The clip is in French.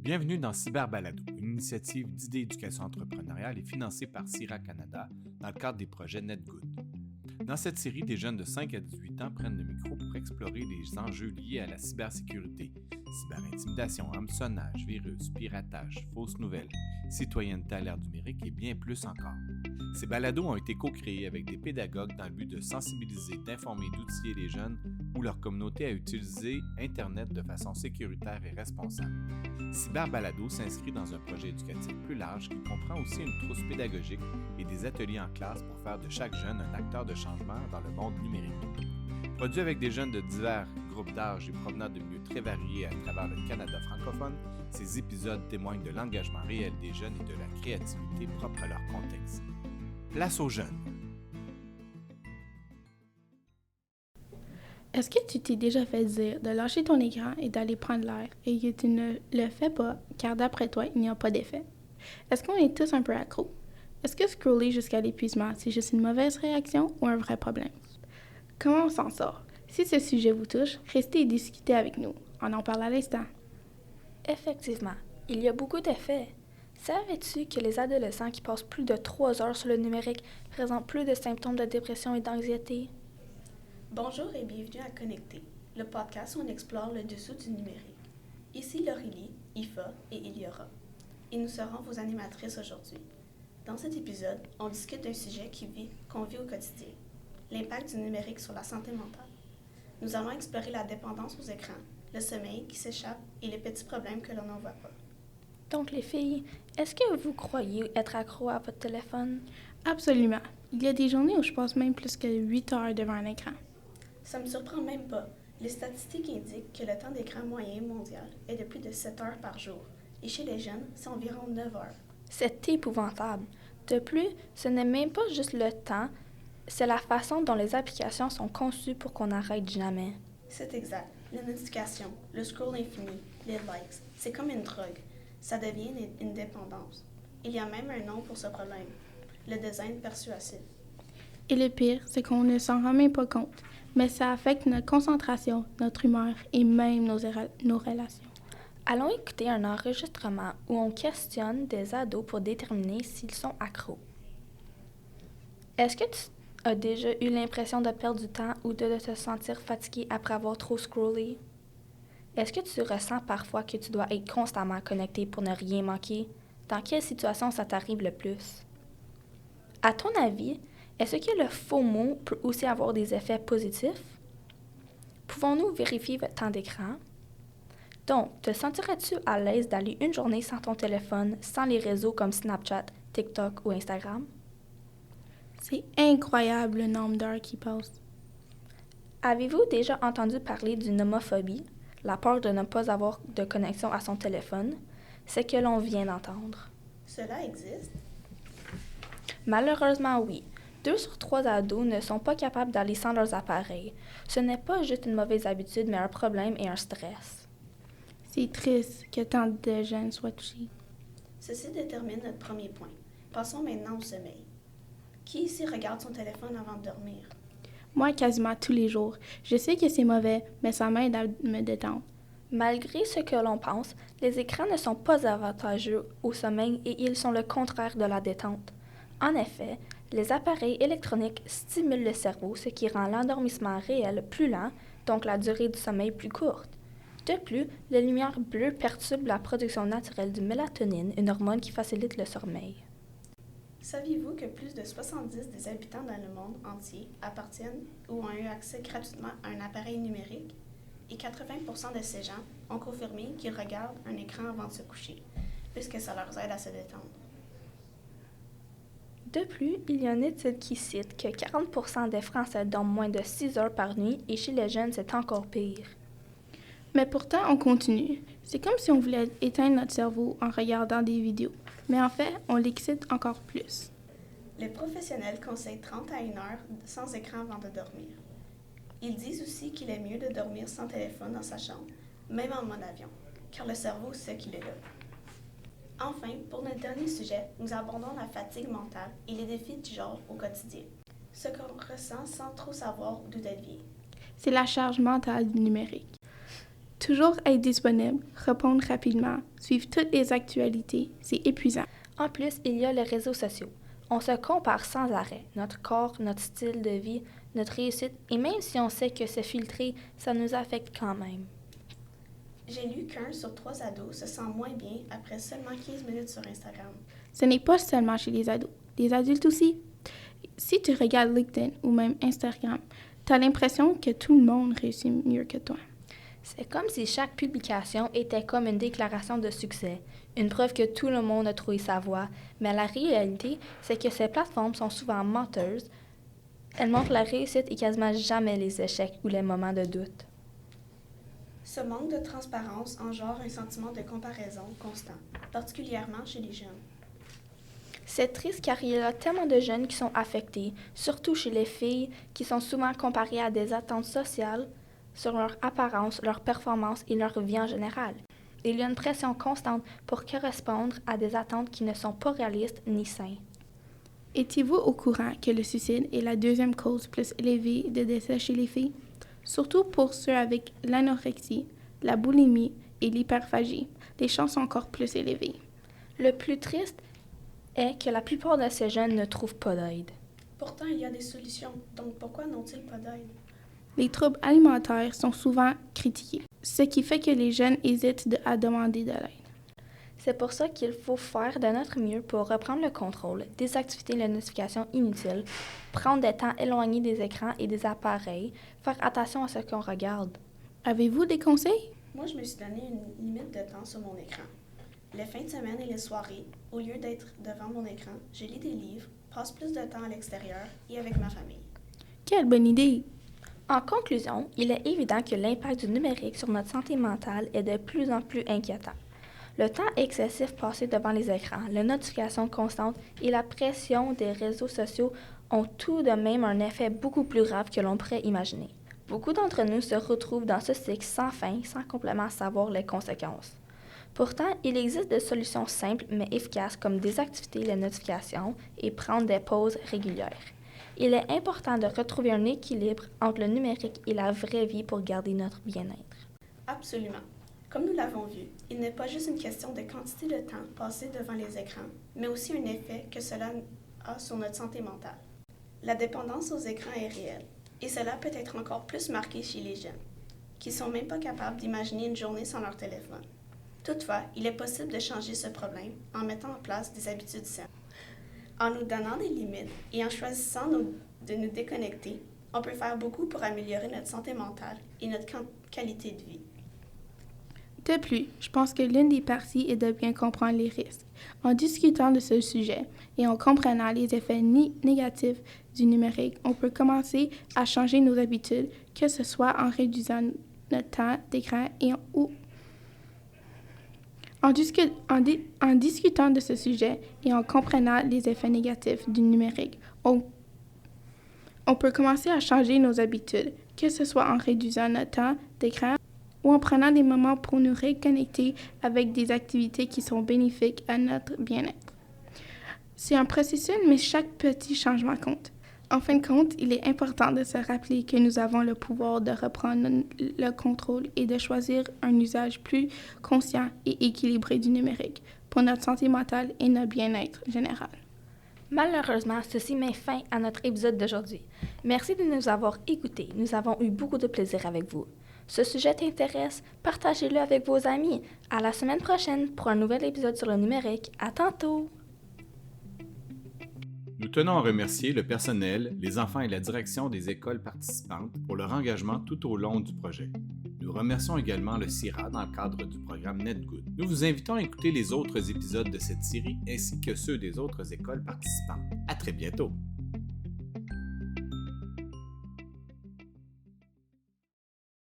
Bienvenue dans Cyberbalado, une initiative d'idées d'éducation entrepreneuriale et financée par CIRA Canada dans le cadre des projets NetGood. Dans cette série, des jeunes de 5 à 18 ans prennent le micro pour explorer les enjeux liés à la cybersécurité, cyberintimidation, hameçonnage, virus, piratage, fausses nouvelles, citoyenneté à l'ère numérique et bien plus encore. Ces balados ont été co-créés avec des pédagogues dans le but de sensibiliser, d'informer et d'outiller les jeunes ou leur communauté à utiliser Internet de façon sécuritaire et responsable. Cyberbalado s'inscrit dans un projet éducatif plus large qui comprend aussi une trousse pédagogique et des ateliers en classe pour faire de chaque jeune un acteur de changement dans le monde numérique. Produit avec des jeunes de divers groupes d'âge et provenant de milieux très variés à travers le Canada francophone, ces épisodes témoignent de l'engagement réel des jeunes et de la créativité propre à leur contexte. Place aux jeunes. Est-ce que tu t'es déjà fait dire de lâcher ton écran et d'aller prendre l'air et que tu ne le fais pas car d'après toi, il n'y a pas d'effet? Est-ce qu'on est tous un peu accros? Est-ce que scroller jusqu'à l'épuisement, c'est juste une mauvaise réaction ou un vrai problème? Comment on s'en sort? Si ce sujet vous touche, restez et discutez avec nous. On en parle à l'instant. Effectivement, il y a beaucoup d'effets. Savais-tu que les adolescents qui passent plus de 3 heures sur le numérique présentent plus de symptômes de dépression et d'anxiété? Bonjour et bienvenue à Connecter, le podcast où on explore le dessous du numérique. Ici Laurélie, Ifa et Iliora, et nous serons vos animatrices aujourd'hui. Dans cet épisode, on discute d'un sujet qu'on vit au quotidien, l'impact du numérique sur la santé mentale. Nous allons explorer la dépendance aux écrans, le sommeil qui s'échappe et les petits problèmes que l'on n'en voit pas. Donc les filles, est-ce que vous croyez être accro à votre téléphone? Absolument. Il y a des journées où je passe même plus que 8 heures devant un écran. Ça me surprend même pas. Les statistiques indiquent que le temps d'écran moyen mondial est de plus de 7 heures par jour. Et chez les jeunes, c'est environ 9 heures. C'est épouvantable. De plus, ce n'est même pas juste le temps, c'est la façon dont les applications sont conçues pour qu'on n'arrête jamais. C'est exact. Les notifications, le scroll infini, les likes, c'est comme une drogue. Ça devient une dépendance. Il y a même un nom pour ce problème, le design persuasif. Et le pire, c'est qu'on ne s'en rend même pas compte, mais ça affecte notre concentration, notre humeur et même nos relations. Allons écouter un enregistrement où on questionne des ados pour déterminer s'ils sont accros. Est-ce que tu as déjà eu l'impression de perdre du temps ou de te sentir fatigué après avoir trop scrollé? Est-ce que tu ressens parfois que tu dois être constamment connecté pour ne rien manquer? Dans quelle situation ça t'arrive le plus? À ton avis, est-ce que le FOMO peut aussi avoir des effets positifs? Pouvons-nous vérifier votre temps d'écran? Donc, te sentirais-tu à l'aise d'aller une journée sans ton téléphone, sans les réseaux comme Snapchat, TikTok ou Instagram? C'est incroyable le nombre d'heures qui passent. Avez-vous déjà entendu parler d'une homophobie, la peur de ne pas avoir de connexion à son téléphone? C'est que l'on vient d'entendre. Cela existe? Malheureusement, oui. 2 sur 3 ados ne sont pas capables d'aller sans leurs appareils. Ce n'est pas juste une mauvaise habitude, mais un problème et un stress. C'est triste que tant de jeunes soient touchés. Ceci détermine notre premier point. Passons maintenant au sommeil. Qui ici regarde son téléphone avant de dormir? Moi, quasiment tous les jours. Je sais que c'est mauvais, mais ça m'aide à me détendre. Malgré ce que l'on pense, les écrans ne sont pas avantageux au sommeil et ils sont le contraire de la détente. En effet, les appareils électroniques stimulent le cerveau, ce qui rend l'endormissement réel plus lent, donc la durée du sommeil plus courte. De plus, la lumière bleue perturbe la production naturelle du mélatonine, une hormone qui facilite le sommeil. Saviez-vous que plus de 70 des habitants dans le monde entier appartiennent ou ont eu accès gratuitement à un appareil numérique? Et 80% de ces gens ont confirmé qu'ils regardent un écran avant de se coucher, puisque ça leur aide à se détendre. De plus, il y a une étude qui cite que 40% des Français dorment moins de 6 heures par nuit et chez les jeunes, c'est encore pire. Mais pourtant, on continue. C'est comme si on voulait éteindre notre cerveau en regardant des vidéos. Mais en fait, on l'excite encore plus. Les professionnels conseillent 30 à 1 heure sans écran avant de dormir. Ils disent aussi qu'il est mieux de dormir sans téléphone dans sa chambre, même en mode avion, car le cerveau sait qu'il est là. Enfin, pour notre dernier sujet, nous abordons la fatigue mentale et les défis du genre au quotidien. Ce qu'on ressent sans trop savoir d'où elle vient. C'est la charge mentale du numérique. Toujours être disponible, répondre rapidement, suivre toutes les actualités, c'est épuisant. En plus, il y a les réseaux sociaux. On se compare sans arrêt, notre corps, notre style de vie, notre réussite, et même si on sait que c'est filtré, ça nous affecte quand même. J'ai lu qu'1 sur 3 ados se sent moins bien après seulement 15 minutes sur Instagram. Ce n'est pas seulement chez les ados, les adultes aussi. Si tu regardes LinkedIn ou même Instagram, tu as l'impression que tout le monde réussit mieux que toi. C'est comme si chaque publication était comme une déclaration de succès, une preuve que tout le monde a trouvé sa voie, mais la réalité, c'est que ces plateformes sont souvent menteuses. Elles montrent la réussite et quasiment jamais les échecs ou les moments de doute. Ce manque de transparence engendre un sentiment de comparaison constant, particulièrement chez les jeunes. C'est triste car il y a tellement de jeunes qui sont affectés, surtout chez les filles, qui sont souvent comparées à des attentes sociales sur leur apparence, leur performance et leur vie en général. Il y a une pression constante pour correspondre à des attentes qui ne sont pas réalistes ni saines. Étiez-vous au courant que le suicide est la deuxième cause plus élevée de décès chez les filles? Surtout pour ceux avec l'anorexie, la boulimie et l'hyperphagie, les chances sont encore plus élevées. Le plus triste est que la plupart de ces jeunes ne trouvent pas d'aide. Pourtant, il y a des solutions, donc pourquoi n'ont-ils pas d'aide? Les troubles alimentaires sont souvent critiqués, ce qui fait que les jeunes hésitent à demander de l'aide. C'est pour ça qu'il faut faire de notre mieux pour reprendre le contrôle, désactiver les notifications inutiles, prendre des temps éloignés des écrans et des appareils, faire attention à ce qu'on regarde. Avez-vous des conseils? Moi, je me suis donné une limite de temps sur mon écran. Les fins de semaine et les soirées, au lieu d'être devant mon écran, je lis des livres, passe plus de temps à l'extérieur et avec ma famille. Quelle bonne idée! En conclusion, il est évident que l'impact du numérique sur notre santé mentale est de plus en plus inquiétant. Le temps excessif passé devant les écrans, les notifications constantes et la pression des réseaux sociaux ont tout de même un effet beaucoup plus grave que l'on pourrait imaginer. Beaucoup d'entre nous se retrouvent dans ce cycle sans fin, sans complètement savoir les conséquences. Pourtant, il existe des solutions simples mais efficaces comme désactiver les notifications et prendre des pauses régulières. Il est important de retrouver un équilibre entre le numérique et la vraie vie pour garder notre bien-être. Absolument. Comme nous l'avons vu, il n'est pas juste une question de quantité de temps passé devant les écrans, mais aussi un effet que cela a sur notre santé mentale. La dépendance aux écrans est réelle, et cela peut être encore plus marqué chez les jeunes, qui ne sont même pas capables d'imaginer une journée sans leur téléphone. Toutefois, il est possible de changer ce problème en mettant en place des habitudes saines. En nous donnant des limites et en choisissant de nous déconnecter, on peut faire beaucoup pour améliorer notre santé mentale et notre qualité de vie. De plus, je pense que l'une des parties est de bien comprendre les risques. En discutant de ce sujet et en comprenant les effets négatifs du numérique, on peut commencer à changer nos habitudes, que ce soit en réduisant notre temps d'écran et en discutant de ce sujet et en comprenant les effets négatifs du numérique, on peut commencer à changer nos habitudes, que ce soit en réduisant notre temps d'écran ou en prenant des moments pour nous reconnecter avec des activités qui sont bénéfiques à notre bien-être. C'est un processus, mais chaque petit changement compte. En fin de compte, il est important de se rappeler que nous avons le pouvoir de reprendre le contrôle et de choisir un usage plus conscient et équilibré du numérique pour notre santé mentale et notre bien-être général. Malheureusement, ceci met fin à notre épisode d'aujourd'hui. Merci de nous avoir écoutés. Nous avons eu beaucoup de plaisir avec vous. Ce sujet t'intéresse? Partagez-le avec vos amis. À la semaine prochaine pour un nouvel épisode sur le numérique. À tantôt! Nous tenons à remercier le personnel, les enfants et la direction des écoles participantes pour leur engagement tout au long du projet. Nous remercions également le CIRA dans le cadre du programme NetGood. Nous vous invitons à écouter les autres épisodes de cette série ainsi que ceux des autres écoles participantes. À très bientôt!